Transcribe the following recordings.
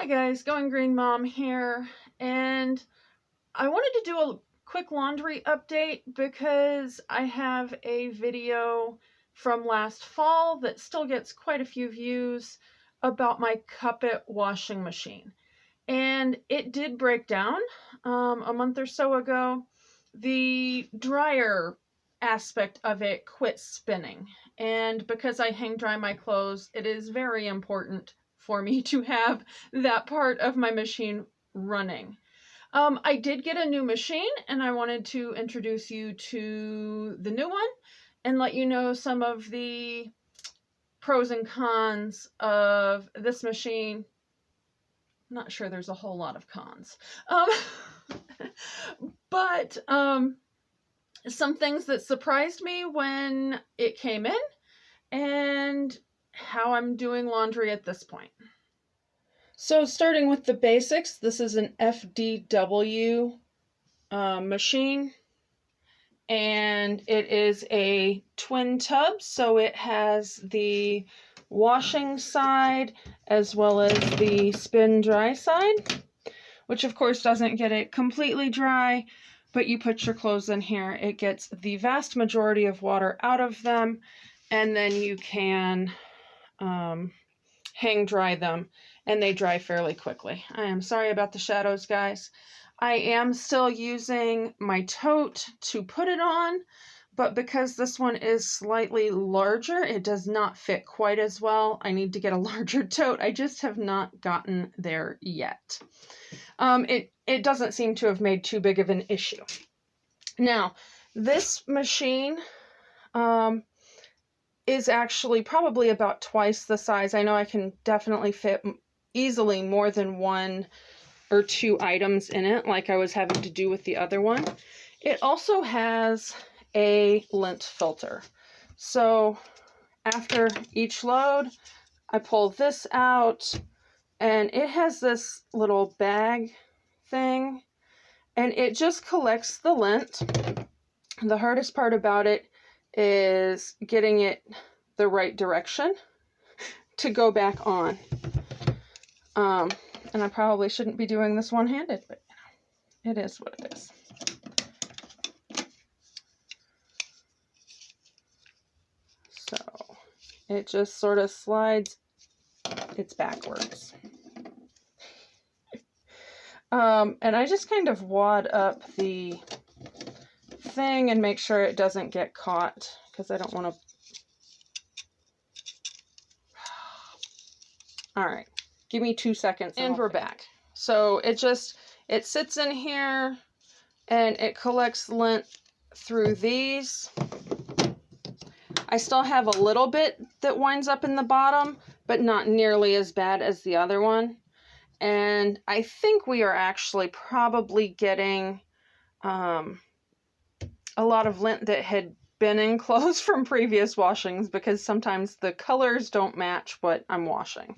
Hi guys, Going Green Mom here, and I wanted to do a quick laundry update because I have a video from last fall that still gets quite a few views about my Kuppet washing machine. And it did break down a month or so ago. The dryer aspect of it quit spinning, and because I hang dry my clothes, it is very important for me to have that part of my machine running. I did get a new machine, and I wanted to introduce you to the new one and let you know some of the pros and cons of this machine. I'm not sure there's a whole lot of cons. But some things that surprised me when it came in and how I'm doing laundry at this point. So starting with the basics, this is an FDW machine, and it is a twin tub, so it has the washing side as well as the spin dry side, which of course doesn't get it completely dry, but you put your clothes in here, it gets the vast majority of water out of them, and then you can hang dry them, and they dry fairly quickly. I am sorry about the shadows, guys. I am still using my tote to put it on, but because this one is slightly larger, it does not fit quite as well. I need to get a larger tote. I just have not gotten there yet. It doesn't seem to have made too big of an issue. Now, this machine is actually probably about twice the size. I know I can definitely fit easily more than one or two items in it, like I was having to do with the other one. It also has a lint filter. So after each load, I pull this out, and it has this little bag thing, and it just collects the lint. The hardest part about it is getting it the right direction to go back on. And I probably shouldn't be doing this one-handed, but you know, it is what it is. So it just sort of slides. It's backwards. And I just kind of wad up the thing and make sure it doesn't get caught, because I don't want to. All right, give me 2 seconds and we're back. So it sits in here and it collects lint through these. I still have a little bit that winds up in the bottom, but not nearly as bad as the other one. And I think we are actually probably getting a lot of lint that had been in clothes from previous washings, because sometimes the colors don't match what I'm washing.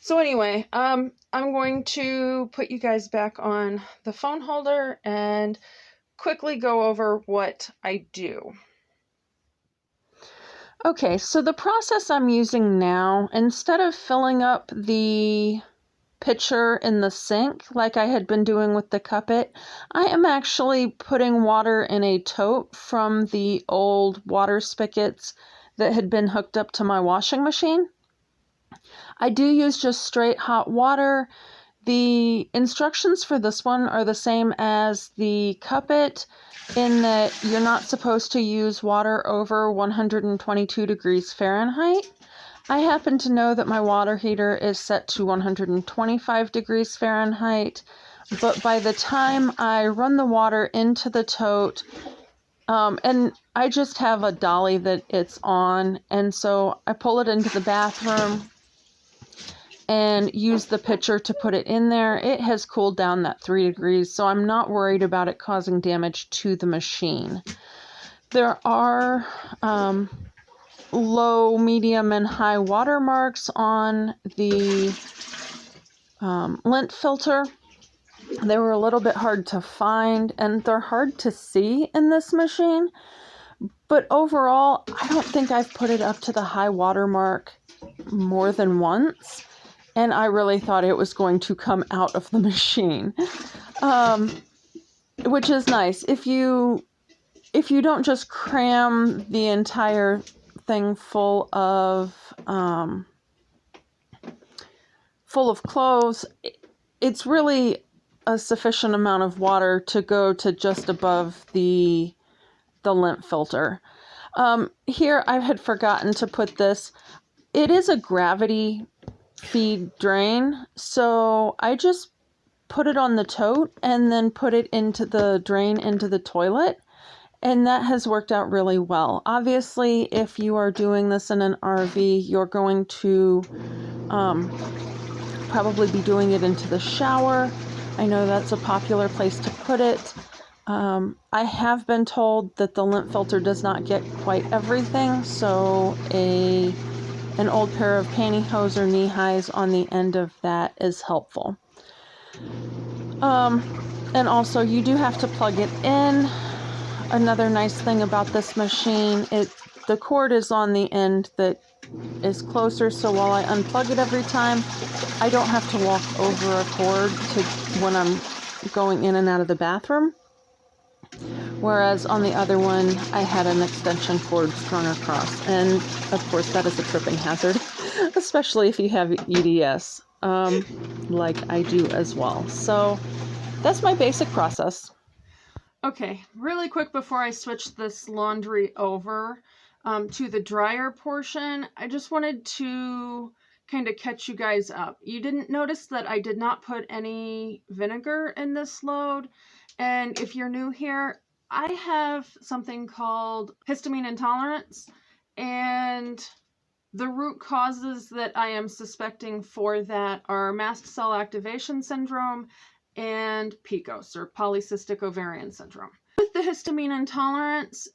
So anyway, I'm going to put you guys back on the phone holder and quickly go over what I do. Okay, so the process I'm using now, instead of filling up the pitcher in the sink like I had been doing with the Kuppet, I am actually putting water in a tote from the old water spigots that had been hooked up to my washing machine. I do use just straight hot water. The instructions for this one are the same as the Kuppet, in that you're not supposed to use water over 122 degrees Fahrenheit. I happen to know that my water heater is set to 125 degrees Fahrenheit, but by the time I run the water into the tote, and I just have a dolly that it's on, and so I pull it into the bathroom and use the pitcher to put it in there. It has cooled down that 3 degrees, so I'm not worried about it causing damage to the machine. There are low, medium, and high water marks on the lint filter. They were a little bit hard to find, and they're hard to see in this machine, but overall, I don't think I've put it up to the high water mark more than once. and I really thought it was going to come out of the machine, which is nice. If you don't just cram the entire thing full of clothes, it's really a sufficient amount of water to go to just above the lint filter. Here I had forgotten to put this. It is a gravity feed drain, so I just put it on the tote and then put it into the drain into the toilet, and that has worked out really well. Obviously, if you are doing this in an RV, you're going to probably be doing it into the shower. I know that's a popular place to put it. I have been told that the lint filter does not get quite everything, so an old pair of pantyhose or knee highs on the end of that is helpful. And also you do have to plug it in. Another nice thing about this machine, the cord is on the end that is closer, so while I unplug it every time, I don't have to walk over a cord when I'm going in and out of the bathroom. Whereas on the other one, I had an extension cord strung across, and of course that is a tripping hazard, especially if you have EDS, like I do as well. So that's my basic process. Okay, really quick before I switch this laundry over to the dryer portion, I just wanted to kind of catch you guys up. You didn't notice that I did not put any vinegar in this load, and if you're new here, I have something called histamine intolerance, and the root causes that I am suspecting for that are mast cell activation syndrome and PCOS, or polycystic ovarian syndrome. With the histamine intolerance,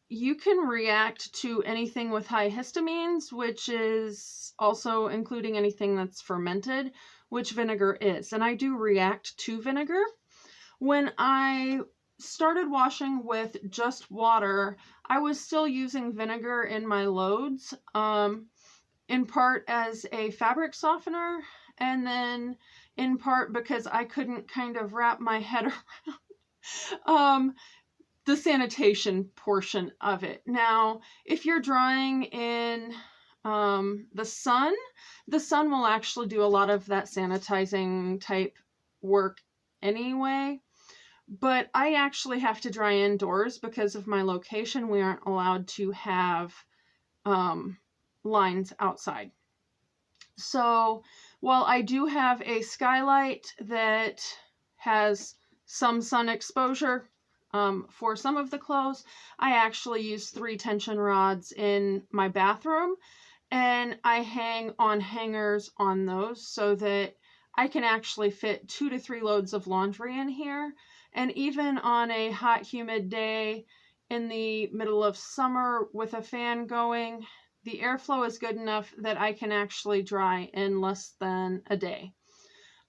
you can react to anything with high histamines, which is also including anything that's fermented, which vinegar is. And I do react to vinegar. When I started washing with just water, I was still using vinegar in my loads, in part as a fabric softener, and then in part because I couldn't kind of wrap my head around the sanitation portion of it. Now, if you're drying in the sun will actually do a lot of that sanitizing type work anyway. But I actually have to dry indoors because of my location. We aren't allowed to have lines outside. So while I do have a skylight that has some sun exposure for some of the clothes, I actually use 3 tension rods in my bathroom, and I hang on hangers on those so that I can actually fit 2 to 3 loads of laundry in here. And even on a hot, humid day in the middle of summer with a fan going, the airflow is good enough that I can actually dry in less than a day.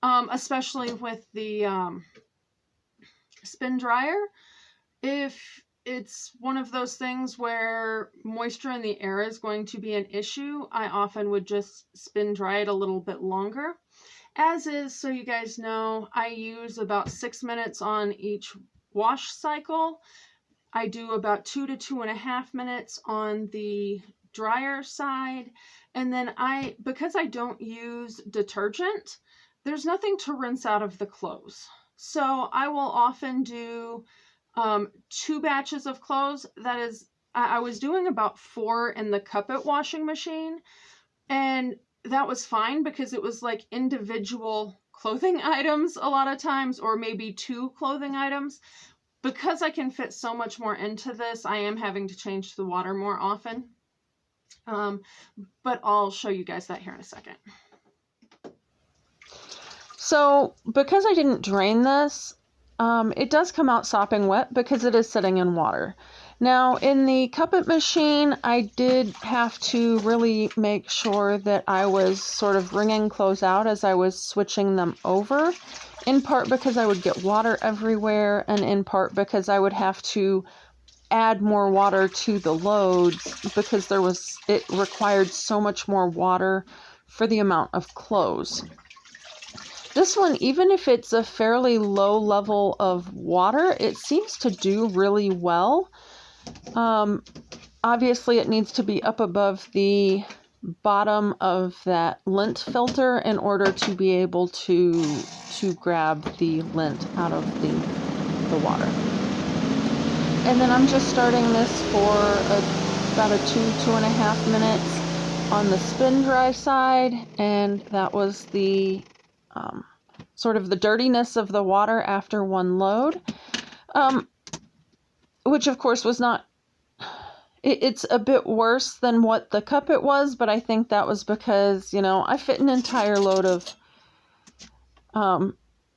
Especially with the spin dryer. If it's one of those things where moisture in the air is going to be an issue, I often would just spin dry it a little bit longer. As is, so you guys know, I use about 6 minutes on each wash cycle. I do about 2 to 2.5 minutes on the dryer side. And then because I don't use detergent, there's nothing to rinse out of the clothes. So I will often do 2 batches of clothes. That is, I was doing about 4 in the Kuppet washing machine, and that was fine because it was like individual clothing items a lot of times, or maybe 2 clothing items. Because I can fit so much more into this, I am having to change the water more often. But I'll show you guys that here in a second. So because I didn't drain this, it does come out sopping wet because it is sitting in water. Now, in the Kuppet machine, I did have to really make sure that I was sort of wringing clothes out as I was switching them over, in part because I would get water everywhere, and in part because I would have to add more water to the loads because it required so much more water for the amount of clothes. This one, even if it's a fairly low level of water, it seems to do really well. Obviously, it needs to be up above the bottom of that lint filter in order to be able to grab the lint out of the water. And then I'm just starting this for about a 2.5 minutes on the spin dry side, and that was the sort of the dirtiness of the water after one load, which of course was not, it's a bit worse than what the Kuppet was, but I think that was because, you know, I fit an entire load of,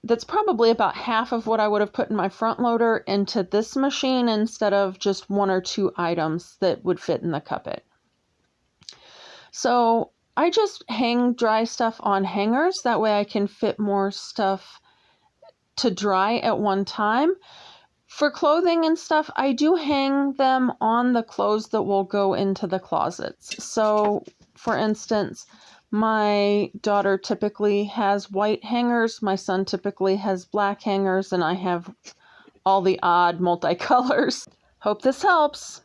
that's probably about half of what I would have put in my front loader into this machine instead of just 1 or 2 items that would fit in the Kuppet. So I just hang dry stuff on hangers. That way I can fit more stuff to dry at one time. For clothing and stuff, I do hang them on the clothes that will go into the closets. So, for instance, my daughter typically has white hangers, my son typically has black hangers, and I have all the odd multicolors. Hope this helps.